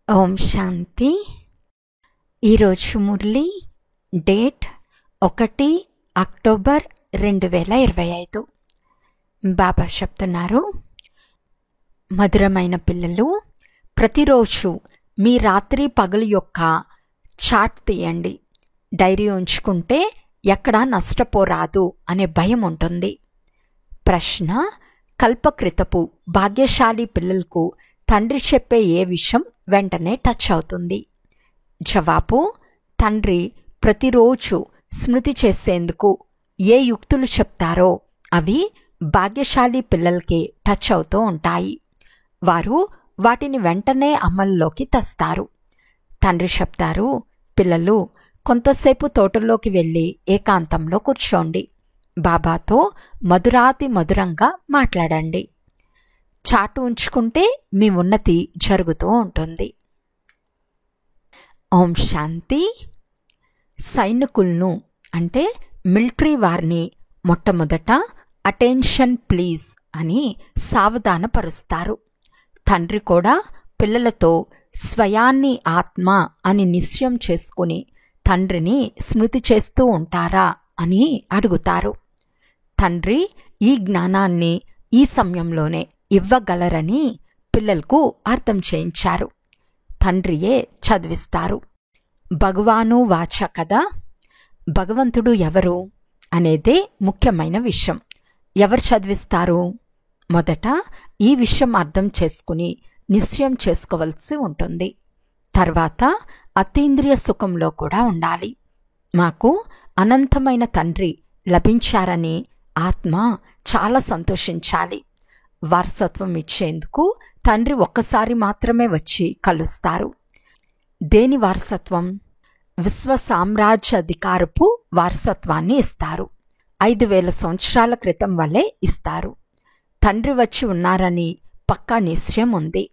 ఓం శాంతి. ఈరోజు Murali date 1 October 2025. బాబా చెప్తున్నారు, మధురమైన పిల్లలు, ప్రతిరోజు మీ రాత్రి పగలు యొక్క చాట్ తీయండి. డైరీ ఉంచుకుంటే ఎక్కడా నష్టపోరాదు అనే భయం ఉంటుంది. ప్రశ్న: కల్పకృతపు భాగ్యశాలి పిల్లలకు తండ్రి చెప్పే ఏ విషయం వెంటనే టచ్ అవుతుంది? జవాబు: తండ్రి ప్రతిరోజు స్మృతి చేసేందుకు ఏ యుక్తులు చెప్తారో అవి భాగ్యశాలి పిల్లలకి టచ్ అవుతూ ఉంటాయి. వారు వాటిని వెంటనే అమల్లోకి తెస్తారు. తండ్రి చెప్తారు, పిల్లలు కొంతసేపు తోటలోకి వెళ్ళి ఏకాంతంలో కూర్చోండి. బాబాతో మధురాతి మధురంగా మాట్లాడండి. చాటు ఉంచుకుంటే మీ ఉన్నతి జరుగుతూ ఉంటుంది. ఓం శాంతి. సైనికులను అంటే మిలిటరీ వారిని మొట్టమొదట అటెన్షన్ ప్లీజ్ అని సావధానపరుస్తారు. తండ్రి కూడా పిల్లలతో స్వయాన్ని ఆత్మ అని నిశ్చయం చేసుకుని తండ్రిని స్మృతి చేస్తూ ఉంటారా అని అడుగుతారు. తండ్రి ఈ జ్ఞానాన్ని ఈ సమయంలోనే ఇవ్వగలరని పిల్లలకు అర్థం చేయించారు. తండ్రియే చదివిస్తారు. భగవాను వాచ కదా. భగవంతుడు ఎవరు అనేదే ముఖ్యమైన విషయం. ఎవరు చదివిస్తారు? మొదట ఈ విషయం అర్థం చేసుకుని నిశ్చయం చేసుకోవలసి ఉంటుంది. తర్వాత అతీంద్రియ సుఖంలో కూడా ఉండాలి. మాకు అనంతమైన తండ్రి లభించారని ఆత్మ చాలా సంతోషించాలి. వారసత్వం ఇచ్చేందుకు తండ్రి ఒక్కసారి మాత్రమే వచ్చి కలుస్తారు. దేని వారసత్వం? విశ్వ సామ్రాజ్యాధికారపు వారసత్వాన్ని ఇస్తారు. 5000 సంవత్సరాల క్రితం వల్లే ఇస్తారు. తండ్రి వచ్చి ఉన్నారని పక్కా నిశ్చయం ఉంది.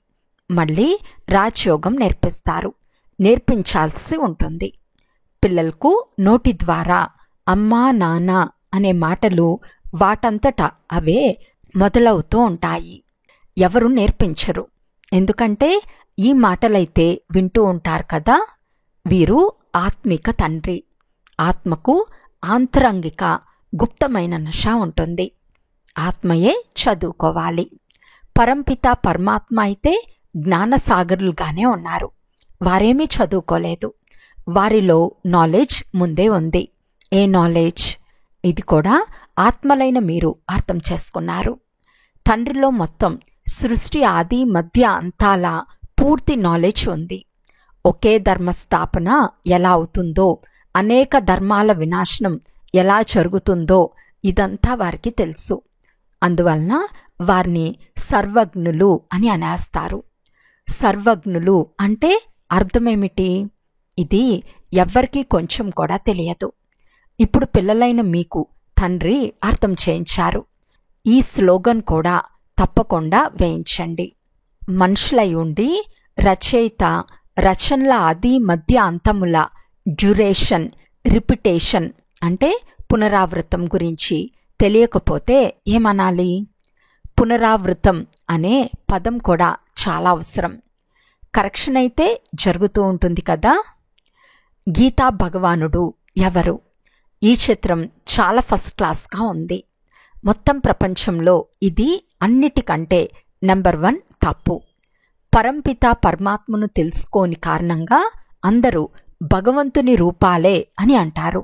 మళ్ళీ రాజయోగం నేర్పిస్తారు. నేర్పించాల్సి ఉంటుంది. పిల్లలకు నోటి ద్వారా అమ్మా నాన్న అనే మాటలు వాటంతటా అవే మొదలవుతూ ఉంటాయి. ఎవరు నేర్పించరు. ఎందుకంటే ఈ మాటలైతే వింటూ ఉంటారు కదా. వీరు ఆత్మిక తండ్రి. ఆత్మకు ఆంతరంగిక గుప్తమైన నశ ఉంటుంది. ఆత్మయే చదువుకోవాలి. పరంపిత పరమాత్మ అయితే జ్ఞానసాగరులుగానే ఉన్నారు. వారేమీ చదువుకోలేదు. వారిలో నాలెడ్జ్ ముందే ఉంది. ఏ నాలెడ్జ్? ఇది కూడా ఆత్మలైన మీరు అర్థం చేసుకున్నారు. తండ్రిలో మొత్తం సృష్టి ఆది మధ్య అంతాల పూర్తి నాలెడ్జ్ ఉంది. ఒకే ధర్మస్థాపన ఎలా అవుతుందో, అనేక ధర్మాల వినాశనం ఎలా జరుగుతుందో ఇదంతా వారికి తెలుసు. అందువలన వారిని సర్వజ్ఞులు అని అనేస్తారు. సర్వజ్ఞులు అంటే అర్థమేమిటి? ఇది ఎవ్వరికీ కొంచెం కూడా తెలియదు. ఇప్పుడు పిల్లలైన మీకు తండ్రి అర్థం చేయించారు. ఈ స్లోగన్ కూడా తప్పకుండా వేయించండి. మనుషులై ఉండి రచయిత రచనల ఆది మధ్య అంతముల డ్యూరేషన్, రిపిటేషన్ అంటే పునరావృతం గురించి తెలియకపోతే ఏమనాలి? పునరావృతం అనే పదం కూడా చాలా అవసరం. కరెక్షన్ అయితే జరుగుతూ ఉంటుంది కదా. గీతా భగవానుడు ఎవరు? ఈ చిత్రం చాలా ఫస్ట్ క్లాస్గా ఉంది. మొత్తం ప్రపంచంలో ఇది అన్నిటికంటే నెంబర్ 1 తప్పు. పరంపిత పరమాత్మను తెలుసుకోని కారణంగా అందరూ భగవంతుని రూపాలే అని అంటారు.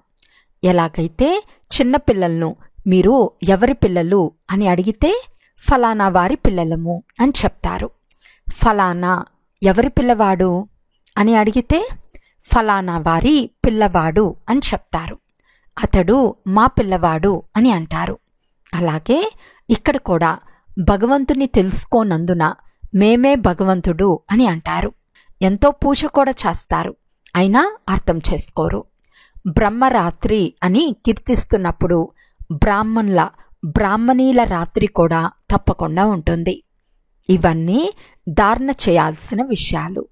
ఎలాగైతే చిన్నపిల్లలను మీరు ఎవరి పిల్లలు అని అడిగితే ఫలానా వారి పిల్లలము అని చెప్తారు. ఫలానా ఎవరి పిల్లవాడు అని అడిగితే ఫలానా వారి పిల్లవాడు అని చెప్తారు. అతడు మా పిల్లవాడు అని అంటారు. అలాగే ఇక్కడ కూడా భగవంతుని తెలుసుకోనందున మేమే భగవంతుడు అని అంటారు. ఎంతో పూజ కూడా చేస్తారు. అయినా అర్థం చేసుకోరు. బ్రహ్మరాత్రి అని కీర్తిస్తున్నప్పుడు బ్రాహ్మణీల రాత్రి కూడా తప్పకుండా ఉంటుంది. ఇవన్నీ ధారణ చేయాల్సిన విషయాలు.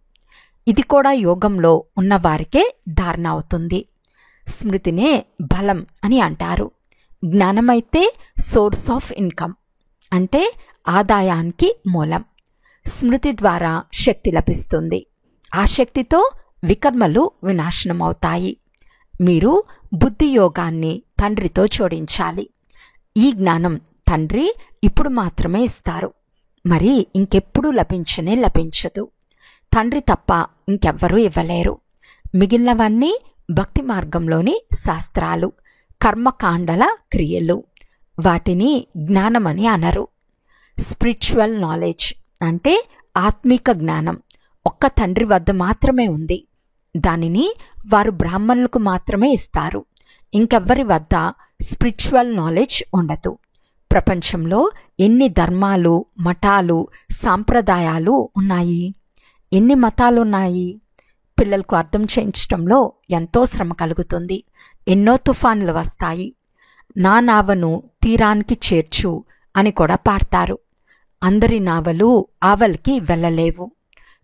ఇది కూడా యోగంలో ఉన్నవారికే ధారణ అవుతుంది. స్మృతినే బలం అని అంటారు. జ్ఞానమైతే సోర్స్ ఆఫ్ ఇన్కమ్ అంటే ఆదాయానికి మూలం. స్మృతి ద్వారా శక్తి లభిస్తుంది. ఆ శక్తితో వికర్మలు వినాశనమవుతాయి. మీరు బుద్ధి యోగాన్ని తండ్రితో జోడించాలి. ఈ జ్ఞానం తండ్రి ఇప్పుడు మాత్రమే ఇస్తారు, మరి ఇంకెప్పుడూ లభించదు. తండ్రి తప్ప ఇంకెవ్వరూ ఇవ్వలేరు. మిగిలినవన్నీ భక్తి మార్గంలోని శాస్త్రాలు, కర్మకాండల క్రియలు. వాటిని జ్ఞానమని అనరు. స్పిరిచువల్ నాలెడ్జ్ అంటే ఆత్మిక జ్ఞానం ఒక్క తండ్రి వద్ద మాత్రమే ఉంది. దానిని వారు బ్రాహ్మణులకు మాత్రమే ఇస్తారు. ఇంకెవ్వరి వద్ద స్పిరిచువల్ నాలెడ్జ్ ఉండదు. ప్రపంచంలో ఎన్ని ధర్మాలు, మఠాలు, సాంప్రదాయాలు ఉన్నాయి? ఎన్ని మతాలు ఉన్నాయి? పిల్లలకు అర్థం చేయించటంలో ఎంతో శ్రమ కలుగుతుంది. ఎన్నో తుఫాన్లు వస్తాయి. నా నావను తీరానికి చేర్చు అని కూడా పాడతారు. అందరి నావలు ఆవలికి వెళ్ళలేవు.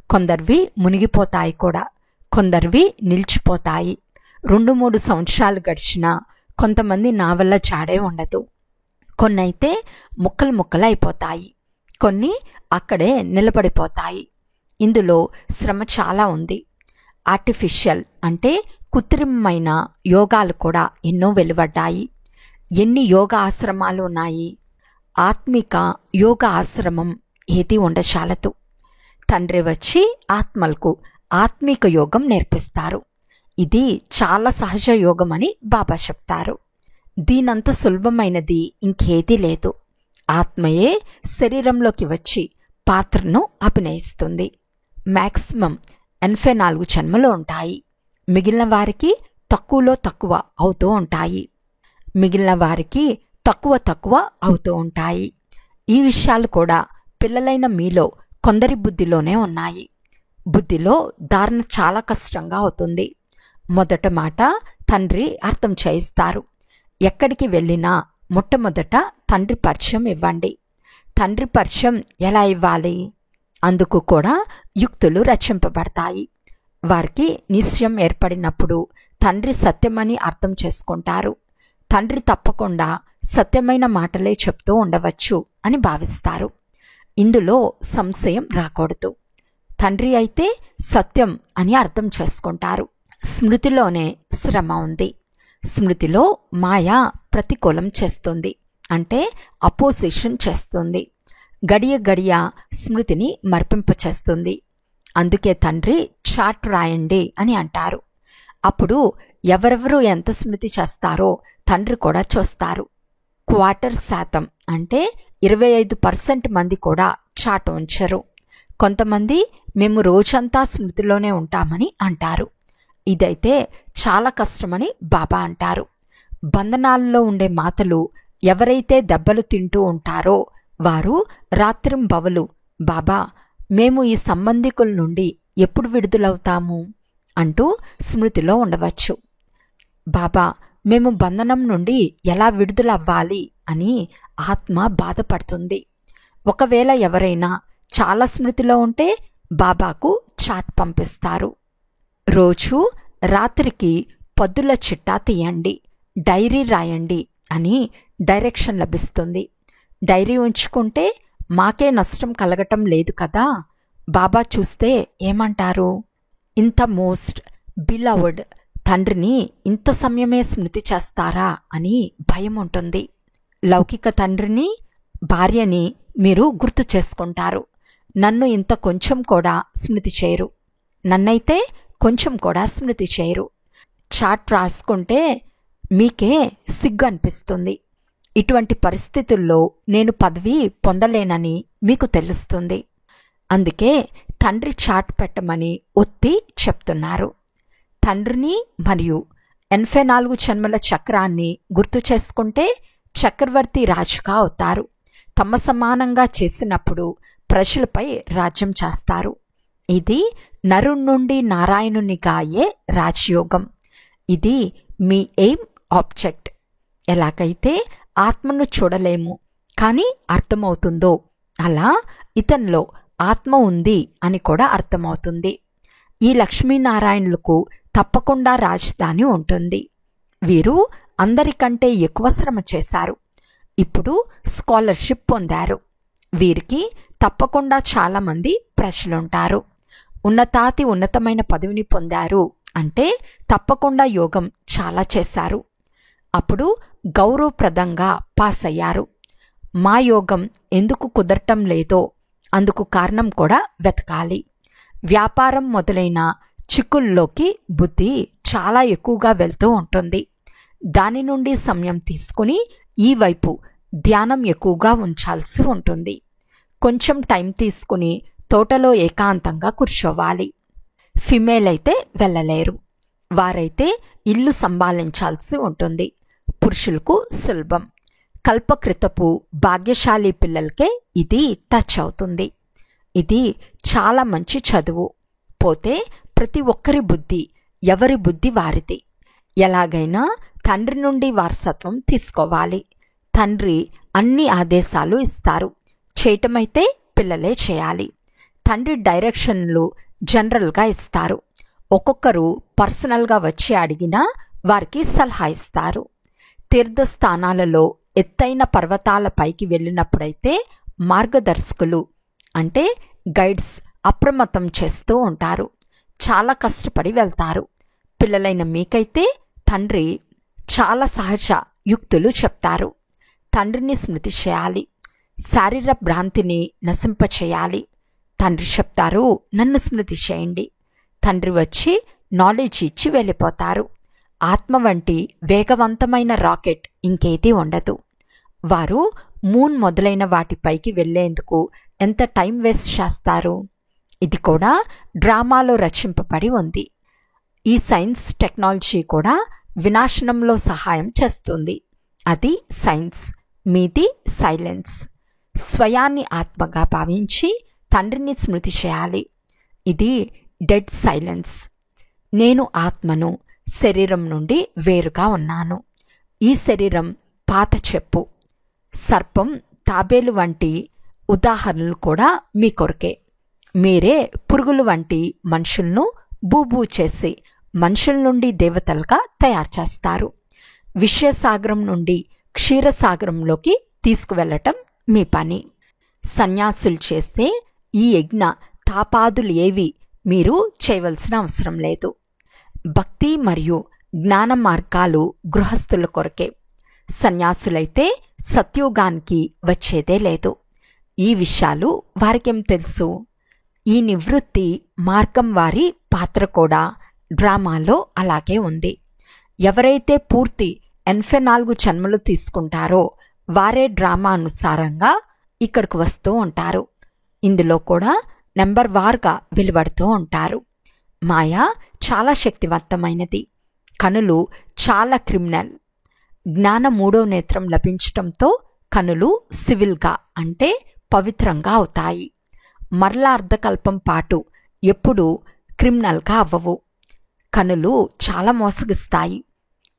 కొందరివి మునిగిపోతాయి కూడా, కొందరివి నిలిచిపోతాయి. 2-3 సంవత్సరాలు గడిచినా కొంతమంది నావల్ల జాడే ఉండదు. కొన్నైతే ముక్కలు ముక్కలు అయిపోతాయి, కొన్ని అక్కడే నిలబడిపోతాయి. ఇందులో శ్రమ చాలా ఉంది. ఆర్టిఫిషియల్ అంటే కృత్రిమమైన యోగాలు కూడా ఎన్నో వెలువడ్డాయి. ఎన్ని యోగా ఆశ్రమాలు ఉన్నాయి? ఆత్మిక యోగా ఆశ్రమం ఏది ఉండచాలదు. తండ్రి వచ్చి ఆత్మలకు ఆత్మిక యోగం నేర్పిస్తారు. ఇది చాలా సహజ యోగం అని బాబా చెప్తారు. దీనంత సులభమైనది ఇంకేదీ లేదు. ఆత్మయే శరీరంలోకి వచ్చి పాత్రను అభినయిస్తుంది. మ్యాక్సిమం 84 జన్మలు ఉంటాయి. మిగిలిన వారికి తక్కువలో తక్కువ అవుతూ ఉంటాయి. ఈ విషయాలు కూడా పిల్లలైన మీలో కొందరి బుద్ధిలోనే ఉన్నాయి. బుద్ధిలో ధారణ చాలా కష్టంగా అవుతుంది. మొదట మాట తండ్రి అర్థం చేయిస్తారు. ఎక్కడికి వెళ్ళినా మొట్టమొదట తండ్రి పరిచయం ఇవ్వండి. తండ్రి పరిచయం ఎలా ఇవ్వాలి? అందుకు కూడా యుక్తులు రచింపబడతాయి. వారికి నిశ్చయం ఏర్పడినప్పుడు తండ్రి సత్యమని అర్థం చేసుకుంటారు. తండ్రి తప్పకుండా సత్యమైన మాటలే చెప్తూ ఉండవచ్చు అని భావిస్తారు. ఇందులో సంశయం రాకూడదు. తండ్రి అయితే సత్యం అని అర్థం చేసుకుంటారు. స్మృతిలోనే శ్రమ ఉంది. స్మృతిలో మాయ ప్రతికూలం చేస్తుంది, అంటే అపోజిషన్ చేస్తుంది. గడియ గడియ స్మృతిని మర్పింపచేస్తుంది. అందుకే తండ్రి చార్ట్ రాయండి అని అంటారు. అప్పుడు ఎవరెవరు ఎంత స్మృతి చేస్తారో తండ్రి కూడా చూస్తారు. 25% అంటే 25% మంది కూడా చాట్ ఉంచరు. కొంతమంది మేము రోజంతా స్మృతిలోనే ఉంటామని అంటారు. ఇదైతే చాలా కష్టమని బాబా అంటారు. బంధనాల్లో ఉండే మాతలు ఎవరైతే దెబ్బలు తింటూ ఉంటారో వారు రాత్రింబవలు బాబా మేము ఈ సంబంధికుల నుండి ఎప్పుడు విడుదలవుతాము అంటూ స్మృతిలో ఉండవచ్చు. బాబా మేము బంధనం నుండి ఎలా విడుదలవ్వాలి అని ఆత్మ బాధపడుతుంది. ఒకవేళ ఎవరైనా చాలా స్మృతిలో ఉంటే బాబాకు చాట్ పంపిస్తారు. రోజు రాత్రికి పద్దుల చిట్టా తీయండి, డైరీ రాయండి అని డైరెక్షన్ లభిస్తుంది. డైరీ ఉంచుకుంటే మాకే నష్టం కలగటం లేదు కదా. బాబా చూస్తే ఏమంటారు? ఇంత మోస్ట్ బిలవర్డ్ తండ్రిని ఇంత సమయమే స్మృతి చేస్తారా అని భయం ఉంటుంది. లౌకిక తండ్రిని, భార్యని మీరు గుర్తు చేసుకుంటారు. నన్ను ఇంత కొంచెం కూడా స్మృతి చేయరు. నన్నైతే కొంచెం కూడా స్మృతి చేయరు. చాట్ రాసుకుంటే మీకే సిగ్గు అనిపిస్తుంది. ఇటువంటి పరిస్థితుల్లో నేను పదవి పొందలేనని మీకు తెలుస్తుంది. అందుకే తండ్రి చాట్ పెట్టమని ఒత్తి చెప్తున్నారు. తండ్రిని మరియు 84 జన్మల చక్రాన్ని గుర్తు చేసుకుంటే చక్రవర్తి రాజుగా అవుతారు. తమ సమానంగా చేసినప్పుడు ప్రజలపై రాజ్యం చేస్తారు. ఇది నరుడి నుండి నారాయణునిగా అయ్యే రాజయోగం. ఇది మీ ఎయిమ్ ఆబ్జెక్ట్. ఎలాగైతే ఆత్మను చూడలేము కానీ అర్థమవుతుందో అలా ఇతనిలో ఆత్మ ఉంది అని కూడా అర్థమవుతుంది. ఈ లక్ష్మీనారాయణులకు తప్పకుండా రాజధాని ఉంటుంది. వీరు అందరికంటే ఎక్కువ శ్రమ చేశారు. ఇప్పుడు స్కాలర్షిప్ పొందారు. వీరికి తప్పకుండా చాలామంది ప్రజలుంటారు. ఉన్నతమైన పదవిని పొందారు అంటే తప్పకుండా యోగం చాలా చేశారు. అప్పుడు గౌరవప్రదంగా పాస్ అయ్యారు. మా యోగం ఎందుకు కుదరటం లేదో అందుకు కారణం కూడా వెతకాలి. వ్యాపారం మొదలైన చిక్కుల్లోకి బుద్ధి చాలా ఎక్కువగా వెళ్తూ ఉంటుంది. దాని నుండి సమయం తీసుకుని ఈ వైపు ధ్యానం ఎక్కువగా ఉంచాల్సి ఉంటుంది. కొంచెం టైం తీసుకుని తోటలో ఏకాంతంగా కూర్చోవాలి. ఫిమేల్ అయితే వెళ్ళలేరు. వారైతే ఇల్లు సంభాళించాల్సి ఉంటుంది. పురుషులకు సులభం. కల్పకృతపు భాగ్యశాలి పిల్లలకే ఇది టచ్ అవుతుంది. ఇది చాలా మంచి చదువు. పోతే ప్రతి ఒక్కరి బుద్ధి ఎవరి బుద్ధి వారిది. ఎలాగైనా తండ్రి నుండి వారసత్వం తీసుకోవాలి. తండ్రి అన్ని ఆదేశాలు ఇస్తారు. చేయటమైతే పిల్లలే చేయాలి. తండ్రి డైరెక్షన్లు జనరల్గా ఇస్తారు. ఒక్కొక్కరు పర్సనల్గా వచ్చి అడిగినా వారికి సలహా ఇస్తారు. తీర్థస్థానాలలో ఎత్తైన పర్వతాల పైకి వెళ్ళినప్పుడైతే మార్గదర్శకులు అంటే గైడ్స్ అప్రమత్తం చేస్తూ ఉంటారు. చాలా కష్టపడి వెళ్తారు. పిల్లలైన మీకైతే తండ్రి చాలా సహజ యుక్తులు చెప్తారు. తండ్రిని స్మృతి చేయాలి. శారీర భ్రాంతిని నశింపచేయాలి. తండ్రి చెప్తారు, నన్ను స్మృతి చేయండి. తండ్రి వచ్చి నాలెడ్జ్ ఇచ్చి వెళ్ళిపోతారు. ఆత్మ వంటి వేగవంతమైన రాకెట్ ఇంకేదీ ఉండదు. వారు మూన్ మొదలైన వాటిపైకి వెళ్లేందుకు ఎంత టైం వేస్ట్ చేస్తారు? ఇది కూడా డ్రామాలో రచింపబడి ఉంది. ఈ సైన్స్ టెక్నాలజీ కూడా వినాశనంలో సహాయం చేస్తుంది. అది సైన్స్, మీది సైలెన్స్. స్వయాన్ని ఆత్మగా భావించి తండ్రిని స్మృతి చేయాలి. ఇది డెడ్ సైలెన్స్. నేను ఆత్మను, శరీరం నుండి వేరుగా ఉన్నాను. ఈ శరీరం పాత చెప్పు, సర్పం, తాబేలు వంటి ఉదాహరణలు కూడా మీ కొరకే. మీరే పురుగులు వంటి మనుషులను బూబూ చేసి మనుషుల నుండి దేవతలుగా తయారు చేస్తారు. విషయసాగరం నుండి క్షీరసాగరంలోకి తీసుకువెళ్ళటం మీ పని. సన్యాసులు చేసే ఈ యజ్ఞ తాపాదులు ఏవి మీరు చేయవలసిన అవసరం లేదు. భక్తి మరియు జ్ఞాన మార్గాలు గృహస్థుల కొరకే. సన్యాసులైతే సత్యోగానికి వచ్చేదే లేదు. ఈ విషయాలు వారికేం తెలుసు? ఈ నివృత్తి మార్గం వారి పాత్ర కూడా డ్రామాలో అలాగే ఉంది. ఎవరైతే పూర్తి 84 జన్మలు తీసుకుంటారో వారే డ్రామా అనుసారంగా ఇక్కడికి వస్తూ ఉంటారు. ఇందులో కూడా నెంబర్ వార్గా వెలువడుతూ ఉంటారు. మాయ చాలా శక్తివంతమైనది. కనులు చాలా క్రిమినల్. జ్ఞాన 3వ నేత్రం లభించటంతో కనులు సివిల్గా అంటే పవిత్రంగా అవుతాయి. మరలా అర్ధకల్పం పాటు ఎప్పుడూ క్రిమినల్గా అవ్వవు. కనులు చాలా మోసగిస్తాయి.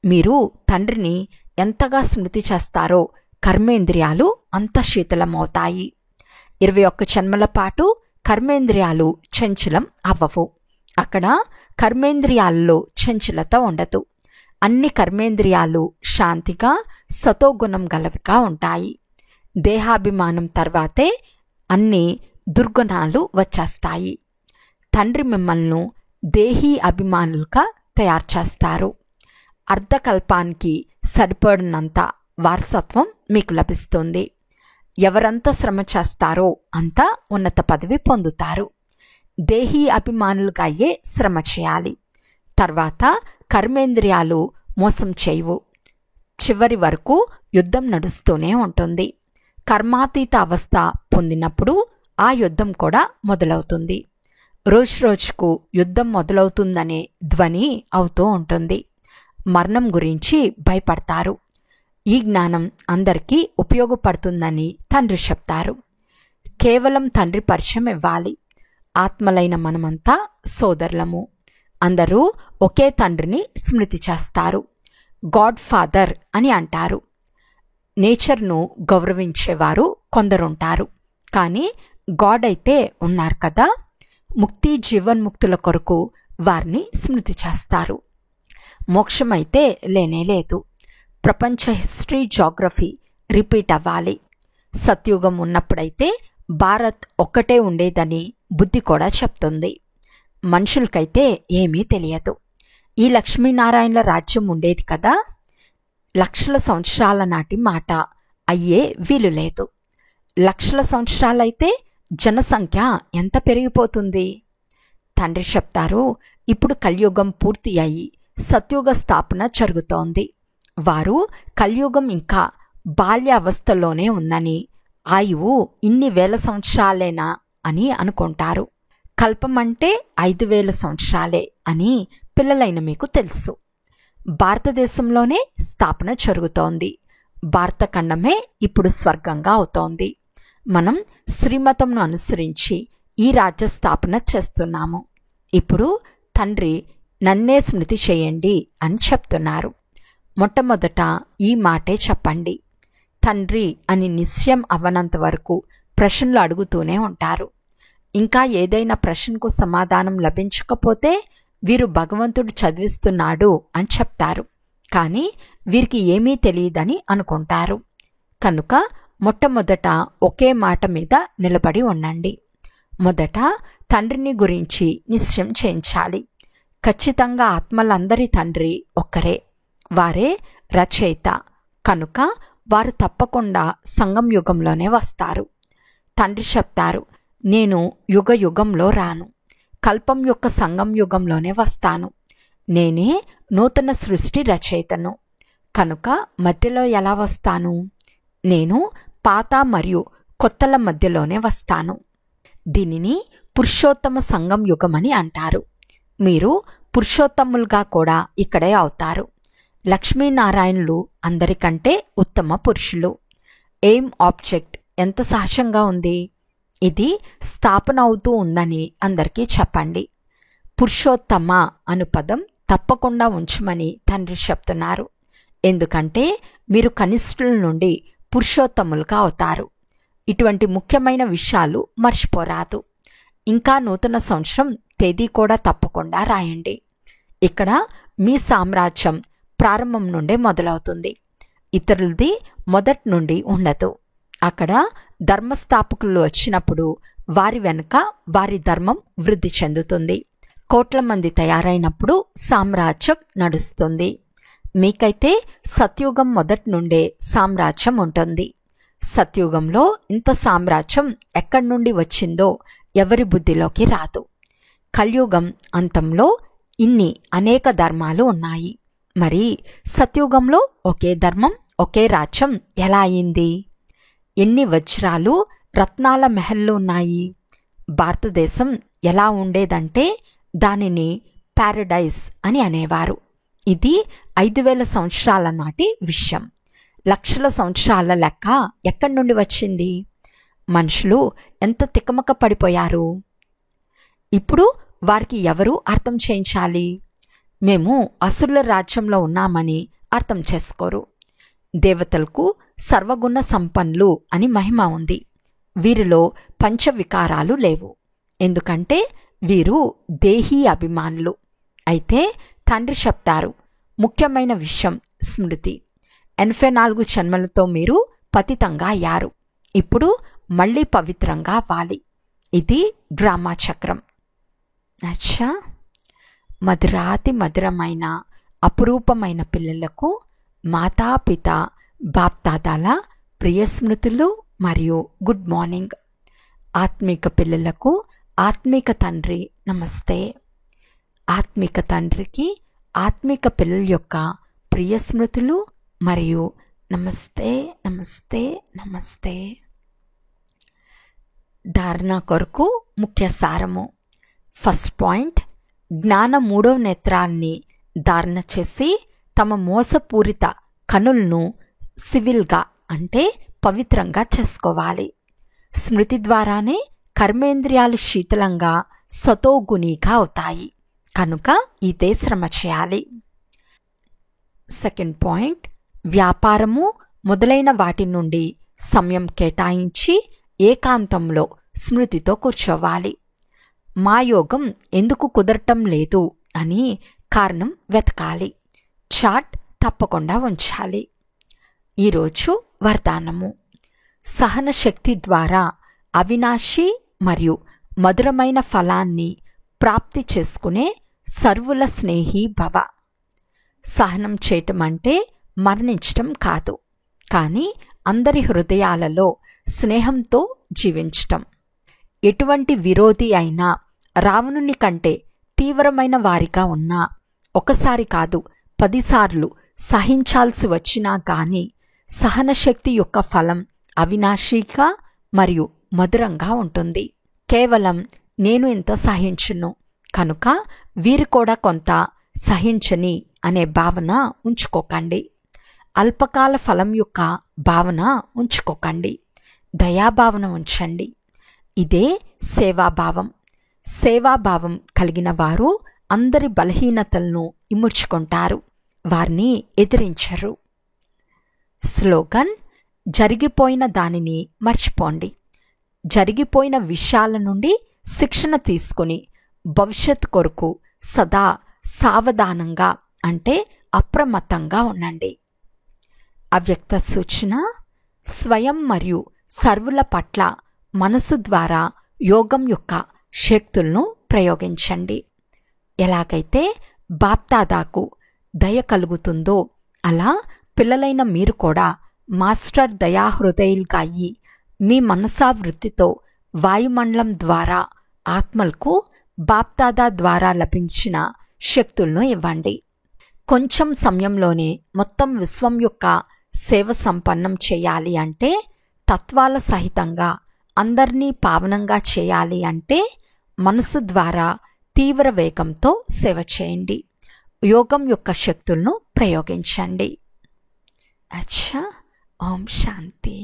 మీరు తండ్రిని ఎంతగా స్మృతి చేస్తారో కర్మేంద్రియాలు అంత శీతలమవుతాయి. 21 జన్మల పాటు కర్మేంద్రియాలు చంచలం అవ్వవు. అక్కడ కర్మేంద్రియాల్లో చంచలత ఉండదు. అన్ని కర్మేంద్రియాలు శాంతిగా సతోగుణం గలవిగా ఉంటాయి. దేహాభిమానం తర్వాతే అన్ని దుర్గుణాలు వచ్చేస్తాయి. తండ్రి మిమ్మల్ని దేహీ అభిమానులుగా తయారు చేస్తారు. అర్ధకల్పానికి సరిపడినంత వారసత్వం మీకు లభిస్తుంది. ఎవరంత శ్రమ చేస్తారో అంత ఉన్నత పదవి పొందుతారు. దేహీ అభిమానులుగా అయ్యే శ్రమ చేయాలి. తర్వాత కర్మేంద్రియాలు మోసం చేయవు. చివరి వరకు యుద్ధం నడుస్తూనే ఉంటుంది. కర్మాతీత అవస్థ పొందినప్పుడు ఆ యుద్ధం కూడా మొదలవుతుంది. రోజురోజుకు యుద్ధం మొదలవుతుందనే ధ్వని అవుతూ ఉంటుంది. మరణం గురించి భయపడతారు. ఈ జ్ఞానం అందరికీ ఉపయోగపడుతుందని తండ్రి చెప్తారు. కేవలం తండ్రి పరిచయం ఇవ్వాలి. ఆత్మలైన మనమంతా సోదరులము. అందరూ ఒకే తండ్రిని స్మృతి చేస్తారు. గాడ్ ఫాదర్ అని అంటారు. నేచర్ను గౌరవించేవారు కొందరుంటారు. కానీ గాడ్ అయితే ఉన్నారు కదా. ముక్తి జీవన్ముక్తుల కొరకు వారిని స్మృతి చేస్తారు. మోక్షమైతే లేనేలేదు. ప్రపంచ హిస్టరీ జాగ్రఫీ రిపీట్ అవ్వాలి. సత్యుగం ఉన్నప్పుడైతే భారత్ ఒక్కటే ఉండేదని బుద్ధి కూడా చెప్తుంది. మనుషులకైతే ఏమీ తెలియదు. ఈ లక్ష్మీనారాయణల రాజ్యం ఉండేది కదా, లక్షల సంవత్సరాల నాటి మాట అయ్యే వీలు లేదు. లక్షల సంవత్సరాలైతే జనసంఖ్య ఎంత పెరిగిపోతుంది? తండ్రి చెప్తారు, ఇప్పుడు కలియుగం పూర్తి అయి సత్యుగ స్థాపన జరుగుతోంది. వారు కలియుగం ఇంకా బాల్యావస్థలోనే ఉందని, ఆయువు ఇన్ని వేల సంవత్సరాలేనా అని అనుకుంటారు. కల్పం అంటే 5000 సంవత్సరాలే అని పిల్లలైన మీకు తెలుసు. భారతదేశంలోనే స్థాపన జరుగుతోంది. భారతఖండమే ఇప్పుడు స్వర్గంగా అవుతోంది. మనం శ్రీమతంను అనుసరించి ఈ రాజ్య స్థాపన చేస్తున్నాము. ఇప్పుడు తండ్రి నన్నే స్మృతి చేయండి అని చెప్తున్నారు. మొట్టమొదట ఈ మాటే చెప్పండి. తండ్రి అని నిశ్చయం అవ్వనంత వరకు ప్రశ్నలు అడుగుతూనే ఉంటారు. ఇంకా ఏదైనా ప్రశ్నకు సమాధానం లభించకపోతే వీరు భగవంతుడు చదివిస్తున్నాడు అని చెప్తారు. కానీ వీరికి ఏమీ తెలియదని అనుకుంటారు. కనుక మొట్టమొదట ఒకే మాట మీద నిలబడి ఉండండి. మొదట తండ్రిని గురించి నిశ్చయం చేయించాలి. ఖచ్చితంగా ఆత్మలందరి తండ్రి ఒక్కరే. వారే రచయిత. కనుక వారు తప్పకుండా సంగం యుగంలోనే వస్తారు. తండ్రి చెప్తారు, నేను యుగ యుగంలో రాను, కల్పం యొక్క సంగం యుగంలోనే వస్తాను. నేనే నూతన సృష్టి రచయితను. కనుక మధ్యలో ఎలా వస్తాను? నేను పాత మరియు కొత్తల మధ్యలోనే వస్తాను. దీనిని పురుషోత్తమ సంగం యుగమని అంటారు. మీరు పురుషోత్తములుగా కూడా ఇక్కడే అవుతారు. లక్ష్మీనారాయణులు అందరికంటే ఉత్తమ పురుషులు. ఎయిమ్ ఆబ్జెక్ట్ ఎంత సహజంగా ఉంది. ఇది స్థాపన అవుతూ ఉందని అందరికీ చెప్పండి. పురుషోత్తమ అను పదం తప్పకుండా ఉంచమని తండ్రి చెప్తున్నారు. ఎందుకంటే మీరు కనిష్ఠుల నుండి పురుషోత్తములుగా అవుతారు. ఇటువంటి ముఖ్యమైన విషయాలు మర్చిపోరాదు. ఇంకా నూతన సంవత్సరం తేదీ కూడా తప్పకుండా రాయండి. ఇక్కడ మీ సామ్రాజ్యం ప్రారంభం నుండే మొదలవుతుంది. ఇతరులది మొదటి నుండి ఉండదు. అక్కడ ధర్మస్థాపకులు వచ్చినప్పుడు వారి వెనుక వారి ధర్మం వృద్ధి చెందుతుంది. కోట్ల మంది తయారైనప్పుడు సామ్రాజ్యం నడుస్తుంది. మీకైతే సత్యుగం మొదటి నుండే సామ్రాజ్యం ఉంటుంది. సత్యుగంలో ఇంత సామ్రాజ్యం ఎక్కడి నుండి వచ్చిందో ఎవరి బుద్ధిలోకి రాదు. కలియుగం అంతంలో ఇన్ని అనేక ధర్మాలు ఉన్నాయి. మరి సత్యుగంలో ఒకే ధర్మం ఒకే రాజ్యం ఎలా అయింది? ఎన్ని వజ్రాలు రత్నాల మెహల్లు ఉన్నాయి. భారతదేశం ఎలా ఉండేదంటే దానిని ప్యారడైజ్ అని అనేవారు. ఇది 5000 సంవత్సరాల నాటి విషయం. లక్షల సంవత్సరాల లెక్క ఎక్కడి నుండి వచ్చింది? మనుషులు ఎంత తికమక పడిపోయారు. ఇప్పుడు వారికి ఎవరు అర్థం చేయించాలి? మేము అసురుల రాజ్యంలో ఉన్నామని అర్థం చేసుకోరు. దేవతలకు సర్వగుణ సంపన్నులు అని మహిమ ఉంది. వీరిలో పంచవికారాలు లేవు. ఎందుకంటే వీరు దేహీ అభిమానులు. అయితే తండ్రి చెప్తారు, ముఖ్యమైన విషయం స్మృతి. 84 జన్మలతో మీరు పతితంగా అయ్యారు. ఇప్పుడు మళ్ళీ పవిత్రంగా అవ్వాలి. ఇది డ్రామా చక్రం. అచ్చా, మధురాతి మధురమైన అపురూపమైన పిల్లలకు మాతాపిత బాప్దాదాల ప్రియస్మృతులు మరియు గుడ్ మార్నింగ్. ఆత్మిక పిల్లలకు ఆత్మిక తండ్రి నమస్తే. ఆత్మిక తండ్రికి ఆత్మిక పిల్లల యొక్క ప్రియస్మృతులు మరియు నమస్తే నమస్తే నమస్తే. ధారణ కొరకు ముఖ్య సారము. ఫస్ట్ పాయింట్, జ్ఞాన 3వ నేత్రాన్ని ధారణ చేసి తమ మోసపూరిత కనులను సివిల్గా అంటే పవిత్రంగా చేసుకోవాలి. స్మృతి ద్వారానే కర్మేంద్రియాలు శీతలంగా సతోగుణిగా అవుతాయి. కనుక ఇదే శ్రమ చేయాలి. సెకండ్ పాయింట్, వ్యాపారము మొదలైన వాటి నుండి సమయం కేటాయించి ఏకాంతంలో స్మృతితో కూర్చోవాలి. మా యోగం ఎందుకు కుదరటం లేదు అని కారణం వెతకాలి. చాట్ తప్పకుండా ఉంచాలి. ఈరోజు వరదానము. సహన శక్తి ద్వారా అవినాశి మరియు మధురమైన ఫలాన్ని ప్రాప్తి చేసుకునే సర్వుల స్నేహి భవ. సహనం చేయటం అంటే మరణించటం కాదు, కానీ అందరి హృదయాలలో స్నేహంతో జీవించటం. ఎటువంటి విరోధి అయినా రావణుని కంటే తీవ్రమైన వారిగా ఉన్నా ఒకసారి కాదు 10 సార్లు సహించాల్సి వచ్చినా గాని సహనశక్తి యొక్క ఫలం అవినాశిగా మరియు మధురంగా ఉంటుంది. కేవలం నేను ఇంత సహించును కనుక వీరు కూడా కొంత సహించని అనే భావన ఉంచుకోకండి. అల్పకాల ఫలం యొక్క భావన ఉంచుకోకండి. దయాభావన ఉంచండి. ఇదే సేవాభావం. సేవాభావం కలిగిన వారు అందరి బలహీనతలను ఇముడ్చుకుంటారు, వారిని ఎదిరించరు. స్లోగన్: జరిగిపోయిన దానిని మర్చిపోండి. జరిగిపోయిన విషయాల నుండి శిక్షణ తీసుకుని భవిష్యత్ కొరకు సదా సావధానంగా అంటే అప్రమత్తంగా ఉండండి. అవ్యక్త సూచన: స్వయం మరియు సర్వుల పట్ల మనసు ద్వారా యోగం యొక్క శక్తులను ప్రయోగించండి. ఎలాగైతే బాప్దాదాకు దయ కలుగుతుందో అలా పిల్లలైన మీరు కూడా మాస్టర్ దయాహృదయులుగా అయ్యి మీ మనసావృత్తితో వాయుమండలం ద్వారా ఆత్మలకు బాప్దాదా ద్వారా లభించిన శక్తులను ఇవ్వండి. కొంచెం సమయంలోనే మొత్తం విశ్వం యొక్క సేవ సంపన్నం చేయాలి అంటే, తత్వాల సహితంగా అందరినీ పావనంగా చేయాలి అంటే మనసు ద్వారా తీవ్ర వేగంతో సేవ చేయండి. యోగం యొక్క శక్తులను ప్రయోగించండి. అచ్చా. ఓం శాంతి.